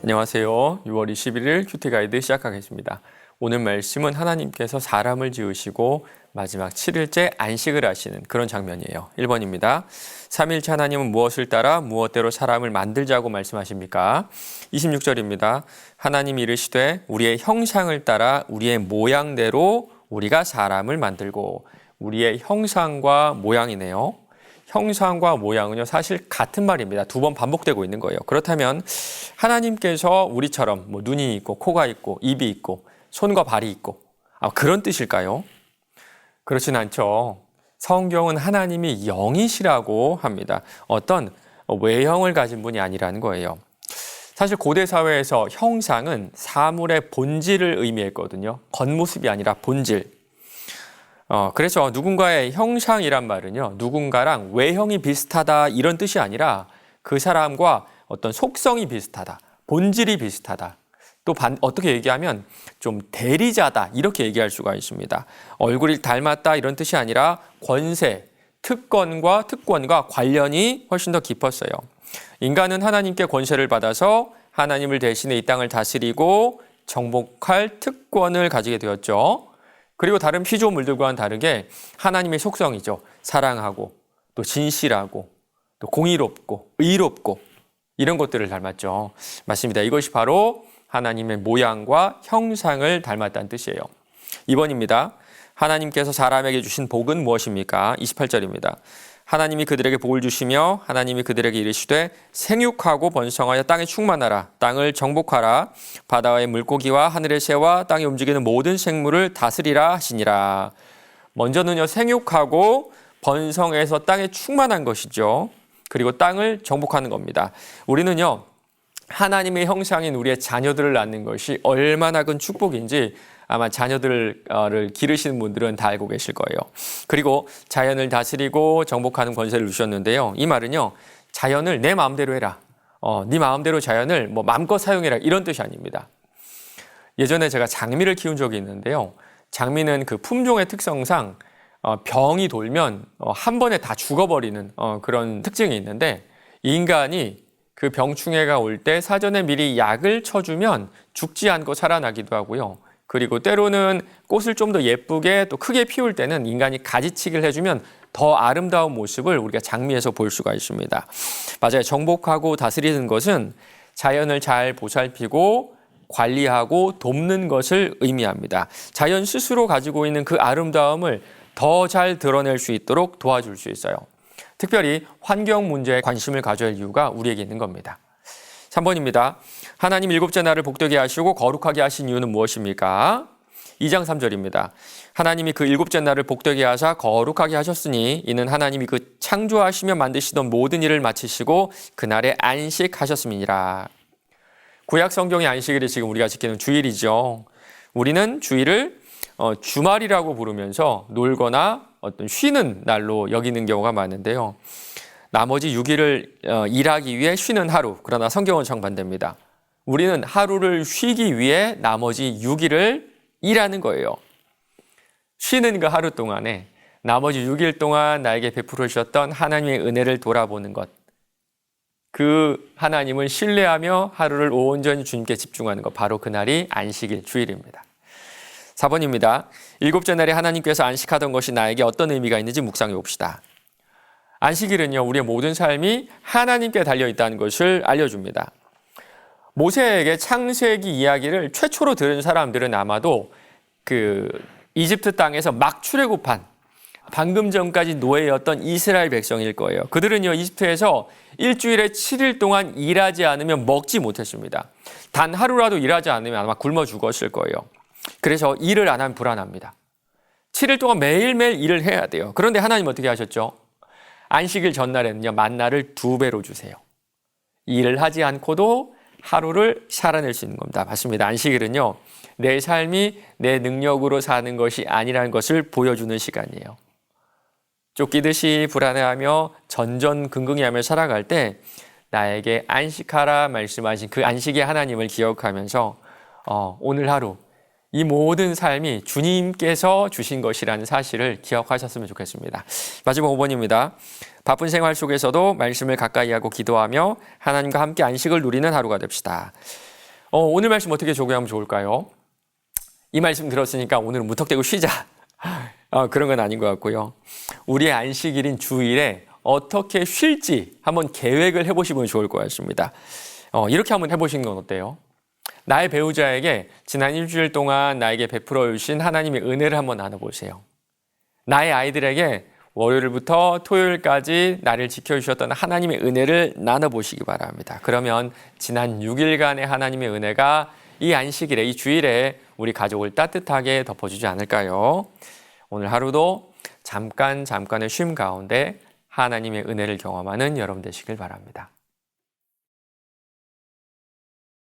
안녕하세요. 6월 21일 큐티 가이드 시작하겠습니다. 오늘 말씀은 하나님께서 사람을 지으시고 마지막 7일째 안식을 하시는 그런 장면이에요. 1번입니다. 3일째 하나님은 무엇을 따라 무엇대로 사람을 만들자고 말씀하십니까? 26절입니다. 하나님이 이르시되 우리의 형상을 따라 우리의 모양대로 우리가 사람을 만들고, 우리의 형상과 모양이네요. 형상과 모양은요, 사실 같은 말입니다. 두 번 반복되고 있는 거예요. 그렇다면 하나님께서 우리처럼 눈이 있고 코가 있고 입이 있고 손과 발이 있고 그런 뜻일까요? 그렇진 않죠. 성경은 하나님이 영이시라고 합니다. 어떤 외형을 가진 분이 아니라는 거예요. 사실 고대 사회에서 형상은 사물의 본질을 의미했거든요. 겉모습이 아니라 본질. 그래서 누군가의 형상이란 말은요, 누군가랑 외형이 비슷하다 이런 뜻이 아니라 그 사람과 어떤 속성이 비슷하다, 본질이 비슷하다. 또 어떻게 얘기하면 좀 대리자다 이렇게 얘기할 수가 있습니다. 얼굴이 닮았다 이런 뜻이 아니라 권세, 특권과 관련이 훨씬 더 깊었어요. 인간은 하나님께 권세를 받아서 하나님을 대신해 이 땅을 다스리고 정복할 특권을 가지게 되었죠. 그리고 다른 피조물들과는 다르게 하나님의 속성이죠. 사랑하고 또 진실하고 또 공의롭고 의롭고 이런 것들을 닮았죠. 맞습니다. 이것이 바로 하나님의 모양과 형상을 닮았다는 뜻이에요. 2번입니다. 하나님께서 사람에게 주신 복은 무엇입니까? 28절입니다. 하나님이 그들에게 복을 주시며 하나님이 그들에게 이르시되 생육하고 번성하여 땅에 충만하라. 땅을 정복하라. 바다의 물고기와 하늘의 새와 땅에 움직이는 모든 생물을 다스리라 하시니라. 먼저는요, 생육하고 번성해서 땅에 충만한 것이죠. 그리고 땅을 정복하는 겁니다. 우리는요, 하나님의 형상인 우리의 자녀들을 낳는 것이 얼마나 큰 축복인지 아마 자녀들을 기르시는 분들은 다 알고 계실 거예요. 그리고 자연을 다스리고 정복하는 권세를 주셨는데요. 이 말은요, 자연을 내 마음대로 해라. 네 마음대로 자연을 마음껏 사용해라 이런 뜻이 아닙니다. 예전에 제가 장미를 키운 적이 있는데요. 장미는 그 품종의 특성상 병이 돌면 한 번에 다 죽어버리는 그런 특징이 있는데, 인간이 그 병충해가 올 때 사전에 미리 약을 쳐주면 죽지 않고 살아나기도 하고요. 그리고 때로는 꽃을 좀 더 예쁘게 또 크게 피울 때는 인간이 가지치기를 해주면 더 아름다운 모습을 우리가 장미에서 볼 수가 있습니다. 맞아요. 정복하고 다스리는 것은 자연을 잘 보살피고 관리하고 돕는 것을 의미합니다. 자연 스스로 가지고 있는 그 아름다움을 더 잘 드러낼 수 있도록 도와줄 수 있어요. 특별히 환경 문제에 관심을 가져야 할 이유가 우리에게 있는 겁니다. 3번입니다. 하나님 일곱째 날을 복되게 하시고 거룩하게 하신 이유는 무엇입니까? 2장 3절입니다. 하나님이 그 일곱째 날을 복되게 하사 거룩하게 하셨으니 이는 하나님이 그 창조하시며 만드시던 모든 일을 마치시고 그날에 안식하셨음이니라. 구약 성경의 안식일이 지금 우리가 지키는 주일이죠. 우리는 주일을 주말이라고 부르면서 놀거나 어떤 쉬는 날로 여기는 경우가 많은데요. 나머지 6일을 일하기 위해 쉬는 하루, 그러나 성경은 정반대입니다. 우리는 하루를 쉬기 위해 나머지 6일을 일하는 거예요. 쉬는 그 하루 동안에 나머지 6일 동안 나에게 베풀어 주셨던 하나님의 은혜를 돌아보는 것, 그 하나님을 신뢰하며 하루를 온전히 주님께 집중하는 것, 바로 그날이 안식일, 주일입니다. 4번입니다. 일곱째 날에 하나님께서 안식하던 것이 나에게 어떤 의미가 있는지 묵상해 봅시다. 안식일은요, 우리의 모든 삶이 하나님께 달려있다는 것을 알려줍니다. 모세에게 창세기 이야기를 최초로 들은 사람들은 아마도 그 이집트 땅에서 막 출애굽한 방금 전까지 노예였던 이스라엘 백성일 거예요. 그들은요, 이집트에서 일주일에 7일 동안 일하지 않으면 먹지 못했습니다. 단 하루라도 일하지 않으면 아마 굶어 죽었을 거예요. 그래서 일을 안 하면 불안합니다. 7일 동안 매일매일 일을 해야 돼요. 그런데 하나님 어떻게 하셨죠? 안식일 전날에는요, 만나를 2배로 주세요. 일을 하지 않고도 하루를 살아낼 수 있는 겁니다. 맞습니다. 안식일은요, 내 삶이 내 능력으로 사는 것이 아니라는 것을 보여주는 시간이에요. 쫓기듯이 불안해하며 전전긍긍해하며 살아갈 때 나에게 안식하라 말씀하신 그 안식의 하나님을 기억하면서 오늘 하루 이 모든 삶이 주님께서 주신 것이라는 사실을 기억하셨으면 좋겠습니다. 마지막 5번입니다. 바쁜 생활 속에서도 말씀을 가까이 하고 기도하며 하나님과 함께 안식을 누리는 하루가 됩시다. 오늘 말씀 어떻게 적용하면 좋을까요? 이 말씀 들었으니까 오늘은 무턱대고 쉬자. 그런 건 아닌 것 같고요. 우리의 안식일인 주일에 어떻게 쉴지 한번 계획을 해보시면 좋을 것 같습니다. 이렇게 한번 해보시는 건 어때요? 나의 배우자에게 지난 일주일 동안 나에게 베풀어 주신 하나님의 은혜를 한번 나눠보세요. 나의 아이들에게 월요일부터 토요일까지 나를 지켜주셨던 하나님의 은혜를 나눠보시기 바랍니다. 그러면 지난 6일간의 하나님의 은혜가 이 안식일에, 이 주일에 우리 가족을 따뜻하게 덮어주지 않을까요? 오늘 하루도 잠깐의 쉼 가운데 하나님의 은혜를 경험하는 여러분 되시길 바랍니다.